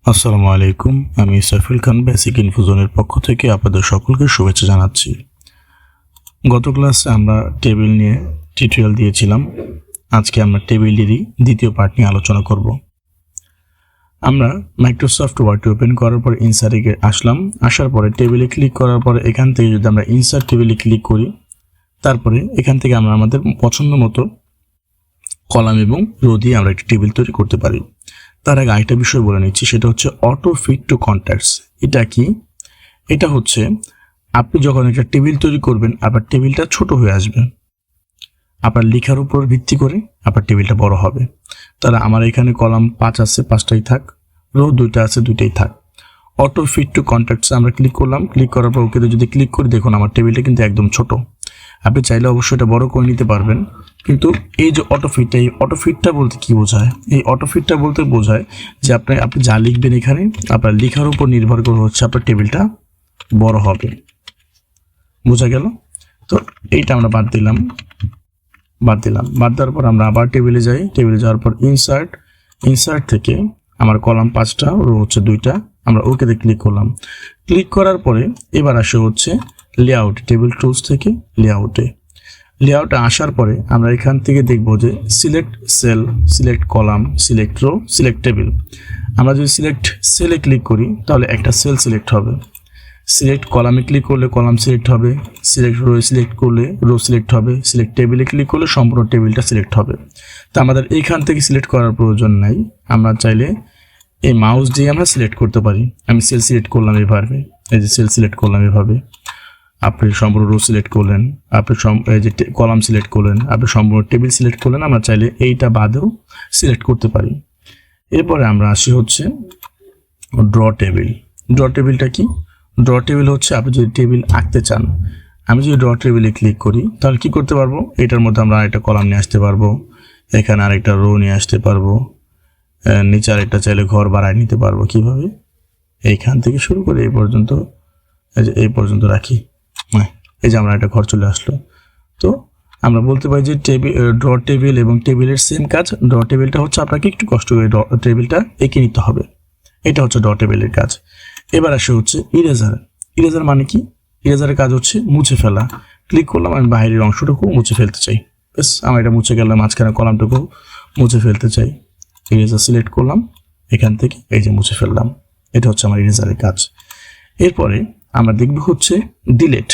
আসসালামু আলাইকুম, আমি সাইফুল খান বেসিক ইনফোজনের পক্ষ থেকে আপনাদের সকলকে শুভেচ্ছা জানাচ্ছি। গত ক্লাসে আমরা টেবিল নিয়ে টিউটোরিয়াল দিয়েছিলাম। আজকে আমরা টেবিলেরই দ্বিতীয় পার্ট নিয়ে আলোচনা করব। আমরা মাইক্রোসফট ওয়ার্ড ওপেন করার পর ইনসার্টে আসলাম। আসার পরে টেবিলে ক্লিক করার পরে এখান থেকে যদি আমরা ইনসার্ট টেবিলে ক্লিক করি, তারপরে এখান থেকে আমরা আমাদের পছন্দ মতো কলাম এবং রো দিয়ে আমরা একটি টেবিল তৈরি করতে পারি। তার আগে আরেকটা বিষয় বলে নিচ্ছি, সেটা হচ্ছে অটো ফিট টু কন্ট্যাক্টস। এটা কি? এটা হচ্ছে আপনি যখন একটা টেবিল তৈরি করবেন, আপনার টেবিলটা ছোট হয়ে আসবে, আপনার লেখার উপর ভিত্তি করে আপনার টেবিলটা বড় হবে। তাহলে আমার এখানে কলাম 5 আছে, 5টাই থাক, রো 2টা আছে, 2টাই থাক। অটো ফিট টু কন্ট্যাক্টস আমরা ক্লিক করলাম। ক্লিক করার পর ওকে যদি ক্লিক করি, দেখুন আমার টেবিলটা কিন্তু একদম ছোট। আপনি চাইলে অবশ্যই এটা বড় করে নিতে পারবেন, কিন্তু এই যে অটোফিটটা, এই অটোফিটটা বলতে কি বোঝায়? এই অটোফিটটা বলতে বোঝায় যে আপনি যা লিখবেন এখানে আপনার লেখার উপর নির্ভর করে হচ্ছে আপনার টেবিলটা বড় হবে। বোঝা গেল? তো এইটা আমরা বাদ দিলাম। বাদ দেওয়ার পর আমরা আবার টেবিলে যাই। টেবিলে যাওয়ার পর ইনসার্ট থেকে আমার কলাম 5টা, রো হচ্ছে 2টা, আমরা ওকেতে ক্লিক করলাম। ক্লিক করার পরে এবার আসে হচ্ছে লেআউট, টেবিল টুলস থেকে লেআউটে আসার পরে আমরা এখান থেকে দেখব যে select cell, select column, select row, select table. আমরা যদি সিলেক্ট সেলে ক্লিক করি তাহলে একটা সেল সিলেক্ট হবে, সিলেক্ট কলামে ক্লিক করলে কলাম সিলেক্ট হবে, সিলেক্ট রো সিলেক্ট করলে রো সিলেক্ট হবে, সিলেক্ট টেবিলে ক্লিক করলে সম্পূর্ণ টেবিলটা সিলেক্ট হবে। তো আমাদের এইখান থেকে সিলেক্ট করার প্রয়োজন নাই, আমরা চাইলে এই মাউস দিয়ে আমরা সিলেক্ট করতে পারি। আমি সেল সিলেক্ট করলাম এভাবে, এই যে সেল সিলেক্ট করলাম এভাবে, আপনি সম্পূর্ণ রো সিলেক্ট করলেন, আপনি এই যে কলাম সিলেক্ট করলেন, আপনি সম্পূর্ণ টেবিল সিলেক্ট করলেন। আমরা চাইলে এইটা বাদেও সিলেক্ট করতে পারি। এরপরে আমরা আসি হচ্ছে ড্র টেবিল। ড্র টেবিলটা কি? ড্র টেবিল হচ্ছে আপনি যদি টেবিল আঁকতে চান, আমি যদি ড্র টেবিলে ক্লিক করি তাহলে কি করতে পারবো? এটার মধ্যে আমরা আরেকটা কলাম নিয়ে আসতে পারবো, এখানে আরেকটা রো নিয়ে আসতে পারবো, নিচে আরেকটা চাইলে ঘর বাড়ায় নিতে পারবো। কিভাবে? এইখান থেকে শুরু করে এই পর্যন্ত রাখি। এই যে আমরা একটা ঘর চলে আসলো। তো আমরা বলতে পারি যে ড্র টেবিল এবং টেবিলের সেম কাজ। ড্র টেবিলটা হচ্ছে আপনাকে একটু কষ্ট করে টেবিলটা এঁকে নিতে হবে। এটা হচ্ছে ড্র টেবিলের কাজ। এবার আসে হচ্ছে ইরেজার মানে কি? ইরেজারের কাজ হচ্ছে মুছে ফেলা। ক্লিক করলাম, আমি বাইরের অংশটুকু মুছে ফেলতে চাই, বেশ আমার এটা মুছে গেলাম, মাঝখানে কলামটুকু মুছে ফেলতে চাই, ইরেজার সিলেক্ট করলাম, এখান থেকে এই যে মুছে ফেললাম। এটা হচ্ছে আমার ইরেজারের কাজ। এরপরে আমরা দেখব হচ্ছে ডিলেট।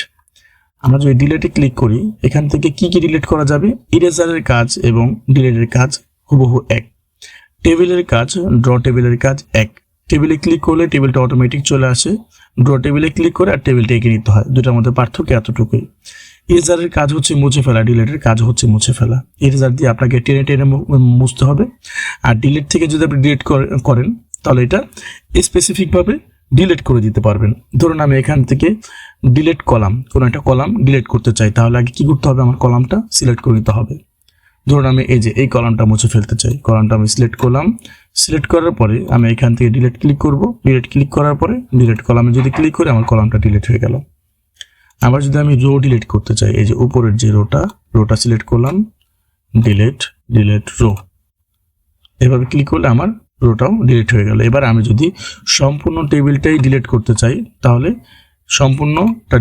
আমরা যদি ডিলেটে ক্লিক করি, এখান থেকে কি ডিলেট করা যাবে? ইরেজারের কাজ এবং ডিলেটের কাজ হুবহু এক। টেবিলের কাজ, ড্র টেবিলের কাজ এক। টেবিলে ক্লিক করলে টেবিলটা অটোমেটিক চলে আসে, ড্র টেবিলে ক্লিক করে আর টেবিলটা এঁকে নিতে হয়। দুটার মধ্যে পার্থক্য এতটুকুই। ইরেজারের কাজ হচ্ছে মুছে ফেলা, ডিলেটের কাজ হচ্ছে মুছে ফেলা। ইরেজার দিয়ে আপনাকে টেনে টেনে মুছতে হবে, আর ডিলেট থেকে যদি আপনি ডিলেট করেন তাহলে এটা স্পেসিফিকভাবে ডিলেট করে দিতে পারবেন। ধরুন আমি এখান থেকে ডিলেট কলাম, কোনো একটা কলাম ডিলেট করতে চাই, তাহলে আগে কি করতে হবে? আমার কলামটা সিলেক্ট করে নিতে হবে। ধরুন আমি এই কলামটা মুছে ফেলতে চাই, কলামটা আমি সিলেক্ট করলাম। সিলেক্ট করার পরে আমি এখান থেকে ডিলেট ক্লিক করব। ডিলেট ক্লিক করার পরে ডিলেট কলামে যদি ক্লিক করি আমার কলামটা ডিলেট হয়ে গেল। আবার যদি আমি রো ডিলেট করতে চাই, এই যে উপরের যে রোটা সিলেক্ট করলাম, ডিলেট রো, এভাবে ক্লিক করলে আমার রোটাও ডিলিট হয়ে গেল। এবার আমি যদি সম্পূর্ণ টেবিলটাই ডিলিট করতে চাই তাহলে সম্পূর্ণটা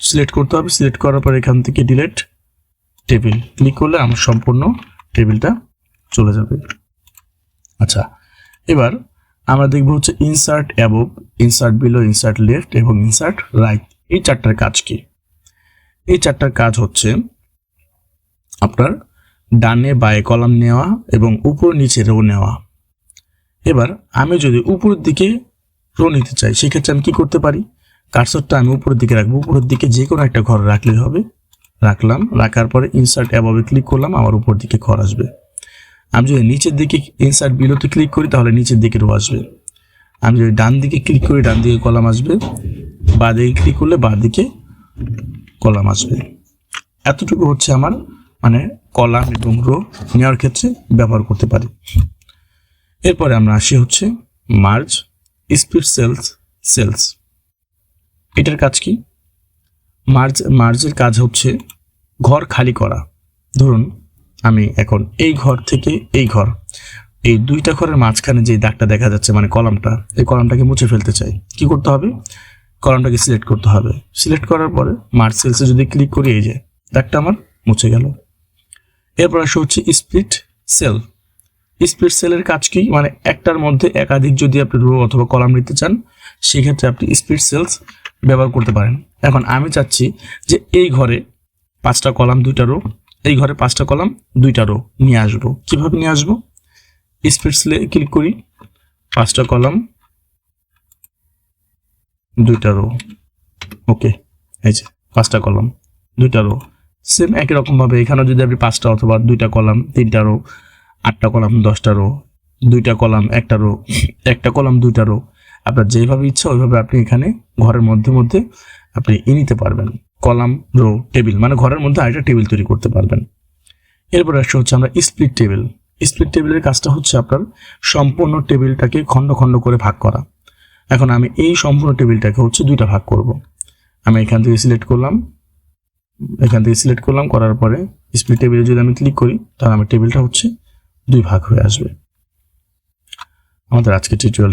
সিলেক্ট করতে হবে। সিলেক্ট করার পর এখান থেকে ডিলিট টেবিল ক্লিক করলে আমার সম্পূর্ণ টেবিলটা চলে যাবে। আচ্ছা, এবার আমরা দেখব হচ্ছে insert above, insert below, insert left এবং ইনসার্ট রাইট। এই চারটার কাজ কি? এই চারটার কাজ হচ্ছে আপনার ডানে বায়ে কলাম নেওয়া এবং উপর নিচে রো নেওয়া। এবার আমি যদি উপরের দিকে রো নিতে চাই, সেক্ষেত্রে আমি কি করতে পারি? কার্সরটা আমি উপরের দিকে রাখবো, উপরের দিকে যে কোনো একটা ঘর রাখলেই হবে। রাখলাম, রাখার পরে ইনসার্ট অ্যাবভে ক্লিক করলাম, আমার উপর দিকে ঘর আসবে। আমি যদি নিচের দিকে ইনসার্ট বিলোতে ক্লিক করি তাহলে নিচের দিকে রো আসবে। আমি যদি ডান দিকে ক্লিক করি ডান দিকে কলাম আসবে, বাঁ দিকে ক্লিক করলে বাঁ দিকে কলাম আসবে। এতটুকু হচ্ছে আমার মানে কলাম এবং রো নেওয়ার ক্ষেত্রে ব্যবহার করতে পারি। এরপরে আমরা আসি হচ্ছে মার্জ, স্প্লিট সেলস। এটার কাজ কি? মার্জের কাজ হচ্ছে ঘর খালি করা। ধরুন আমি এখন এই ঘর থেকে এই ঘর এই দুইটা ঘরের মাঝখানে যে দাগটা দেখা যাচ্ছে মানে কলামটা, এই কলামটাকে মুছে ফেলতে চাই। কি করতে হবে? কলামটাকে সিলেক্ট করতে হবে। সিলেক্ট করার পরে মার্জ সেলসে যদি ক্লিক করি, এই যে দাগটা আমার মুছে গেল। এরপর আসে হচ্ছে স্প্লিট সেল। স্প্লিট সেলের কাজ কি? মানে একটার মধ্যে একাধিক যদি আপনি রো অথবা কলাম নিতে চান, সেক্ষেত্রে আপনি স্প্লিট সেলস ব্যবহার করতে পারেন। এখন আমি চাচ্ছি যে এই ঘরে 5টা কলাম 2টা রো, এই ঘরে 5টা কলাম 2টা রো নিয়ে আসবো। কিভাবে নিয়ে আসবো? স্প্লিট সেলে ক্লিক করি, 5টা কলাম 2টা রো, ওকে, এই যে 5টা কলাম 2টা রো। সেম একই রকমভাবে এখানেও যদি আপনি 5টা অথবা 2টা কলাম 3টা রো, 8টা কলাম 10টা রো, 2টা কলাম 1টা রো, 1টা কলাম 2টা রো, আপনার যেভাবে ইচ্ছা ওইভাবে আপনি এখানে ঘরের মধ্যে মধ্যে আপনি নিতে পারবেন। কলাম, রো, টেবিল, মানে ঘরের মধ্যে আরেকটা টেবিল তৈরি করতে পারবেন। এরপর আসছে হচ্ছে আমরা স্প্লিট টেবিল। স্প্লিট টেবিলের কাজটা হচ্ছে আপনার সম্পূর্ণ টেবিলটাকে খণ্ড খণ্ড করে ভাগ করা। এখন আমি এই সম্পূর্ণ টেবিলটাকে হচ্ছে 2টা ভাগ করব। আমি এখান থেকে সিলেক্ট করলাম, করার পরে স্প্লিট টেবিলে যদি আমি ক্লিক করি, তাহলে আমার টেবিলটা হচ্ছে 2 ভাগ হয়ে আসবে। আমাদের আজকে টিউটোরিয়ালটা